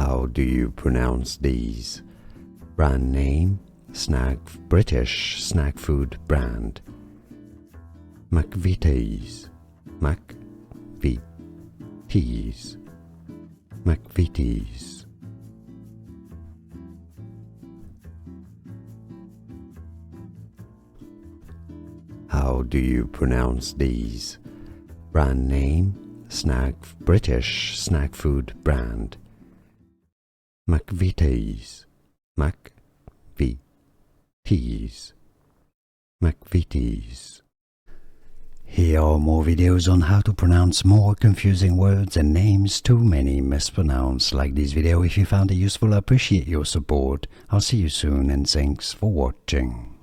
How do you pronounce these? Brand name, British snack food brand. McVities, McVities, McVities. How do you pronounce these? Brand name, British snack food brand. McVities, McVities, McVities. Here are more videos on how to pronounce more confusing words and names too many mispronounced. Like this video if you found it useful. I appreciate your support. I'll see you soon and thanks for watching.